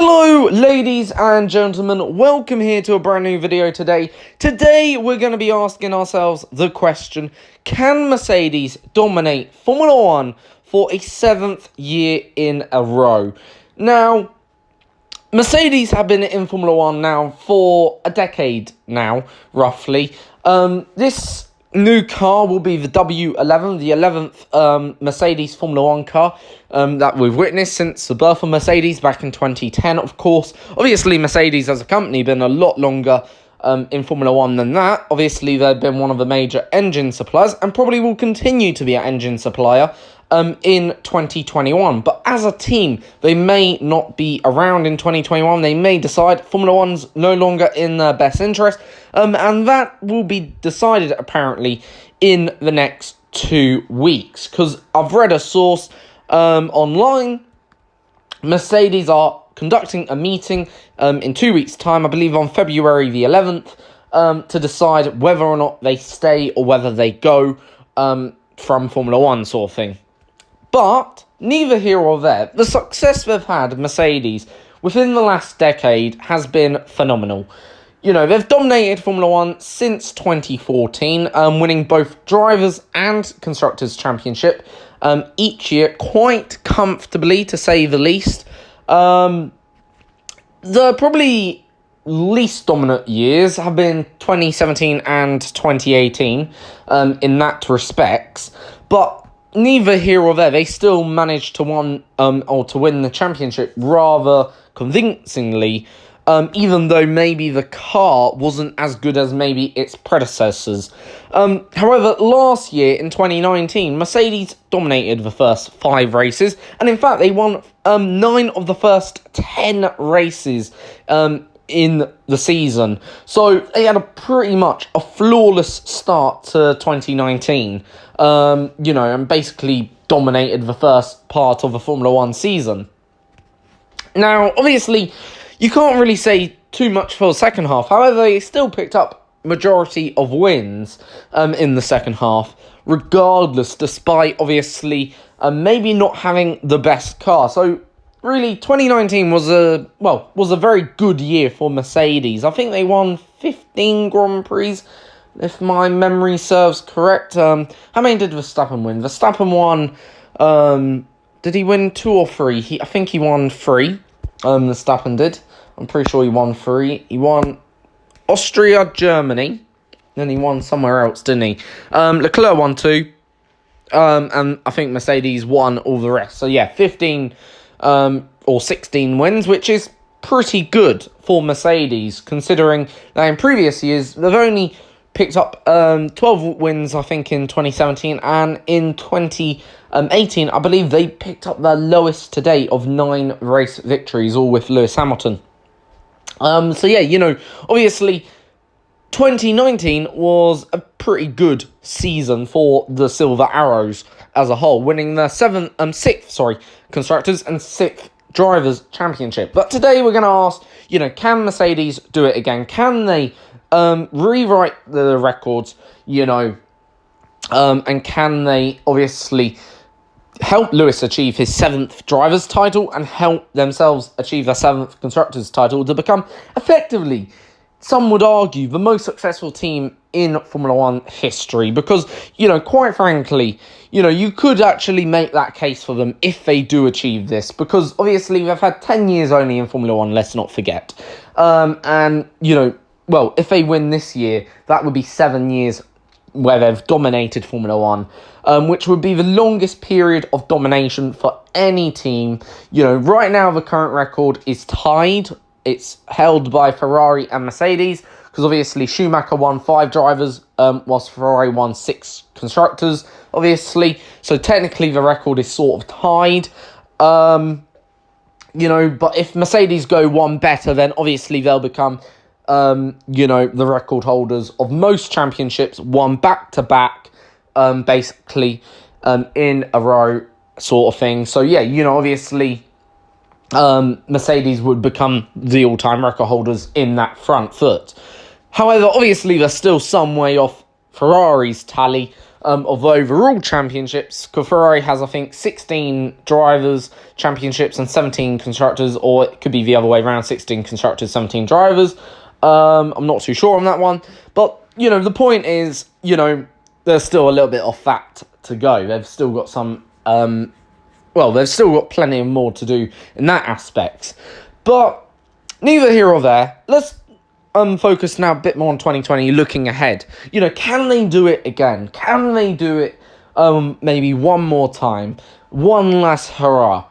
Hello ladies and gentlemen, welcome here to a brand new video today. Today we're going to be asking ourselves the question, can Mercedes dominate Formula 1 for a 7th year in a row? Now, Mercedes have been in Formula 1 now for a decade now, roughly. This new car will be the W11, the 11th Mercedes Formula 1 car that we've witnessed since the birth of Mercedes back in 2010, of course. Obviously, Mercedes as a company been a lot longer in Formula 1 than that. Obviously, they've been one of the major engine suppliers and probably will continue to be an engine supplier in 2021. But as a team, they may not be around in 2021. They may decide Formula 1's no longer in their best interest. And that will be decided, apparently, in the next 2 weeks. Because I've read a source online. Mercedes are conducting a meeting in 2 weeks' time, I believe on February the 11th, to decide whether or not they stay or whether they go from Formula 1 sort of thing. But neither here or there, the success they've had, Mercedes, within the last decade has been phenomenal. You know, they've dominated Formula 1 since 2014, winning both Drivers' and Constructors' Championship each year quite comfortably, to say the least. The probably least dominant years have been 2017 and 2018 in that respects, but neither here or there, they still managed to win the championship rather convincingly, even though maybe the car wasn't as good as maybe its predecessors. However, last year in 2019, Mercedes dominated the first 5 races, and in fact they won 9 of the first 10 races in the season. So they had pretty much a flawless start to 2019, and basically dominated the first part of the Formula 1 season. Now, obviously, you can't really say too much for the second half. However, they still picked up majority of wins in the second half, regardless, despite obviously maybe not having the best car. So really, 2019 was a very good year for Mercedes. I think they won 15 Grand Prix, if my memory serves correct. How many did Verstappen win? Verstappen won, did he win 2 or 3? I think he won 3, Verstappen did. I'm pretty sure he won 3. He won Austria, Germany, then he won somewhere else, didn't he? Leclerc won 2, and I think Mercedes won all the rest. So yeah, 15 or 16 wins, which is pretty good for Mercedes, considering that in previous years they've only picked up 12 wins, I think, in 2017, and in 2018, I believe they picked up their lowest to date of 9 race victories, all with Lewis Hamilton. So yeah, obviously 2019 was a pretty good season for the Silver Arrows as a whole, winning their 6th Constructors and 6th Drivers' Championship. But today we're going to ask, can Mercedes do it again? Can they rewrite the records, and can they obviously help Lewis achieve his 7th Drivers' title and help themselves achieve their 7th Constructors' title to become effectively, some would argue, the most successful team in Formula 1 history? Because, quite frankly, you could actually make that case for them if they do achieve this, because obviously they've had 10 years only in Formula 1, let's not forget. If they win this year, that would be 7 years where they've dominated Formula 1, which would be the longest period of domination for any team. Right now the current record is tied. It's held by Ferrari and Mercedes, because obviously Schumacher won 5 drivers, whilst Ferrari won 6 constructors, obviously. So technically the record is sort of tied. But if Mercedes go one better, then obviously they'll become the record holders of most championships, won back-to-back, basically, in a row sort of thing. So, yeah, obviously, Mercedes would become the all-time record holders in that front foot. However, obviously, they're still some way off Ferrari's tally, of overall championships. Because Ferrari has, I think, 16 drivers championships and 17 constructors, or it could be the other way around, 16 constructors, 17 drivers. I'm not too sure on that one. But, the point is, there's still a little bit of that to go. They've still got some, they've still got plenty more to do in that aspect. But neither here or there. Let's focus now a bit more on 2020, looking ahead. Can they do it again? Can they do it maybe one more time? One last hurrah?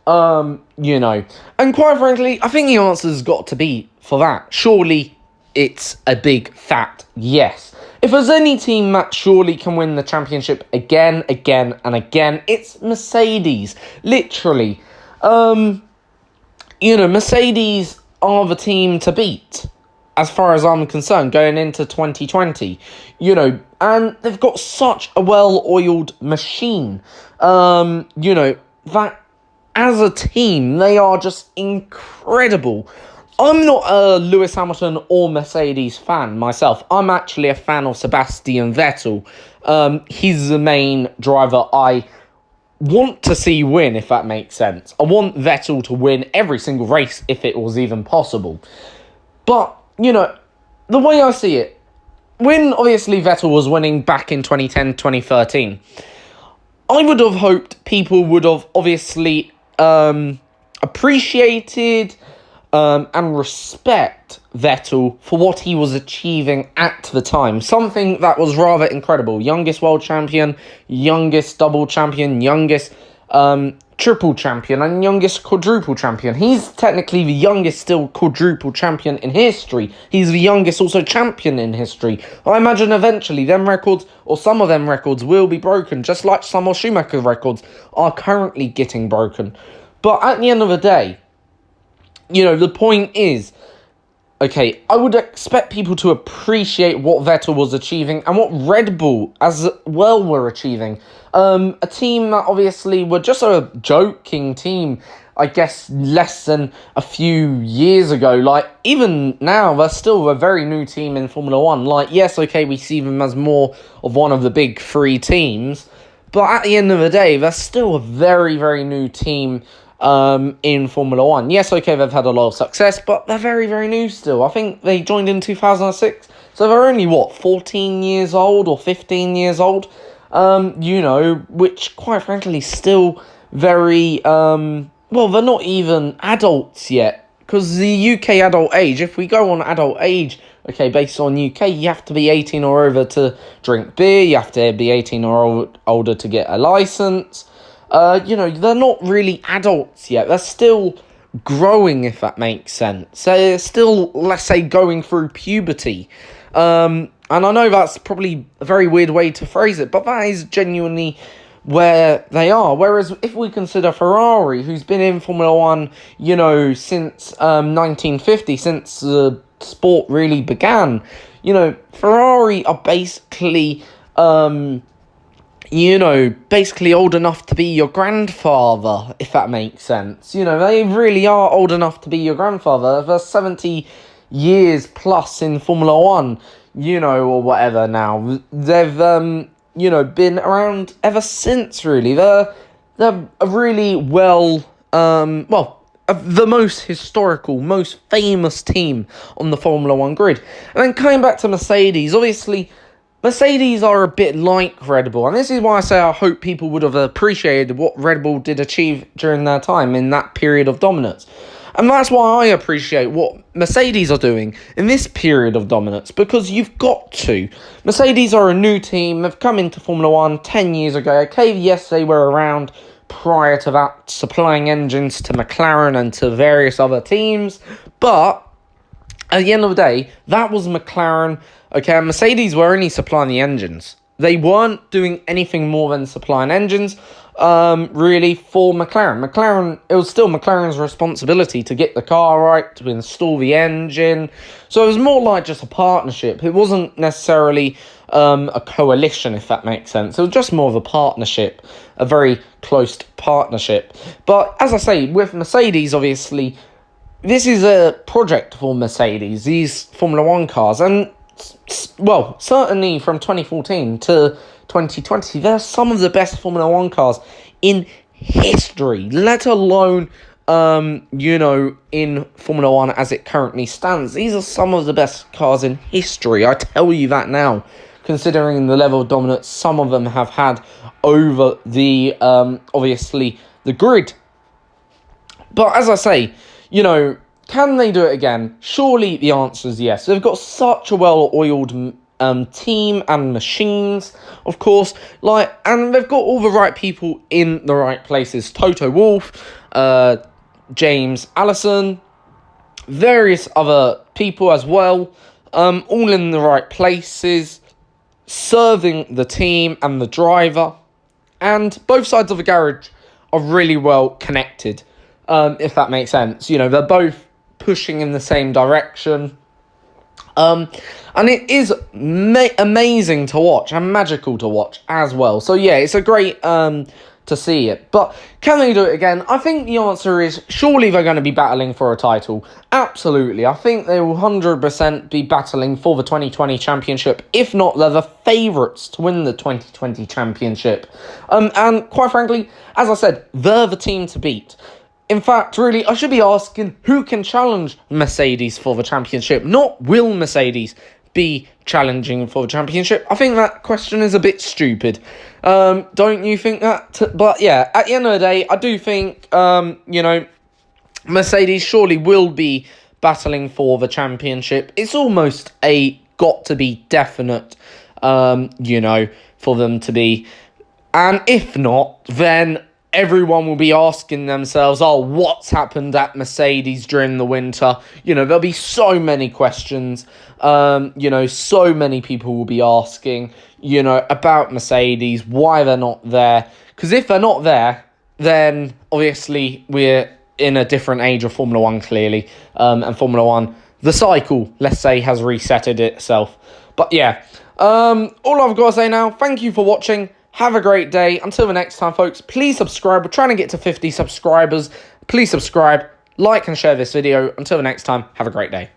And quite frankly, I think the answer's got to be for that. Surely it's a big fat yes. If there's any team that surely can win the championship again, and again, it's Mercedes. Literally. Mercedes are the team to beat, as far as I'm concerned, going into 2020. And they've got such a well-oiled machine. That as a team, they are just incredible. I'm not a Lewis Hamilton or Mercedes fan myself. I'm actually a fan of Sebastian Vettel. He's the main driver I want to see win, if that makes sense. I want Vettel to win every single race if it was even possible. But, the way I see it, when obviously Vettel was winning back in 2010, 2013, I would have hoped people would have obviously appreciated and respect Vettel for what he was achieving at the time. Something that was rather incredible. Youngest world champion, youngest double champion, youngest triple champion, and youngest quadruple champion. He's technically the youngest still quadruple champion in history. He's the youngest also champion in history. I imagine eventually them records, or some of them records, will be broken, just like some of Schumacher's records are currently getting broken. But at the end of the day, the point is, okay, I would expect people to appreciate what Vettel was achieving and what Red Bull as well were achieving. A team that obviously were just a joking team, I guess, less than a few years ago. Like, even now, they're still a very new team in Formula One. Like, yes, okay, we see them as more of one of the big three teams, but at the end of the day, they're still a very, very new team in Formula One. Yes, okay, they've had a lot of success, but they're very, very new still. I think they joined in 2006, so they're only, 14 years old or 15 years old, which, quite frankly, still very, they're not even adults yet, because the UK adult age, if we go on adult age, okay, based on UK, you have to be 18 or over to drink beer, you have to be 18 or older to get a license. They're not really adults yet. They're still growing, if that makes sense. They're still, let's say, going through puberty. And I know that's probably a very weird way to phrase it, but that is genuinely where they are. Whereas if we consider Ferrari, who's been in Formula One, since 1950, since the sport really began, Ferrari are basically basically old enough to be your grandfather, if that makes sense. They really are old enough to be your grandfather. They're 70 years plus in Formula One, or whatever now. They've, been around ever since, really. They're a really the most historical, most famous team on the Formula One grid. And then coming back to Mercedes, obviously, Mercedes are a bit like Red Bull, and this is why I say I hope people would have appreciated what Red Bull did achieve during their time in that period of dominance. And that's why I appreciate what Mercedes are doing in this period of dominance, because you've got to. Mercedes are a new team, they've come into Formula One 10 years ago. Okay, yes, they were around prior to that, supplying engines to McLaren and to various other teams, but at the end of the day, that was McLaren. Okay, Mercedes were only supplying the engines. They weren't doing anything more than supplying engines, really, for McLaren. It was still McLaren's responsibility to get the car right, to install the engine. So it was more like just a partnership. It wasn't necessarily a coalition, if that makes sense. It was just more of a partnership, a very close partnership. But as I say, with Mercedes, obviously, this is a project for Mercedes, these Formula One cars, and, certainly from 2014 to 2020. They're some of the best Formula One cars in history, let alone, in Formula One as it currently stands. These are some of the best cars in history. I tell you that now, considering the level of dominance some of them have had over the, obviously, the grid. But as I say, can they do it again? Surely the answer is yes. They've got such a well-oiled team and machines, of course, and they've got all the right people in the right places. Toto Wolff, James Allison, various other people as well, all in the right places, serving the team and the driver, and both sides of the garage are really well connected, if that makes sense. They're both pushing in the same direction. And it is amazing to watch and magical to watch as well. So yeah, it's a great to see it. But can they do it again? I think the answer is surely they're going to be battling for a title. Absolutely. I think they will 100% be battling for the 2020 championship. If not, they're the favourites to win the 2020 championship. And quite frankly, as I said, they're the team to beat. In fact, really, I should be asking who can challenge Mercedes for the championship, not will Mercedes be challenging for the championship. I think that question is a bit stupid. Don't you think that? But yeah, at the end of the day, I do think, Mercedes surely will be battling for the championship. It's almost got to be definite, for them to be. And if not, then everyone will be asking themselves, what's happened at Mercedes during the winter? There'll be so many questions. So many people will be asking, about Mercedes, why they're not there. Because if they're not there, then obviously we're in a different age of Formula One, clearly. And Formula One, the cycle, let's say, has resetted itself. But yeah, all I've got to say now, thank you for watching. Have a great day. Until the next time, folks, please subscribe. We're trying to get to 50 subscribers. Please subscribe, like, and share this video. Until the next time, have a great day.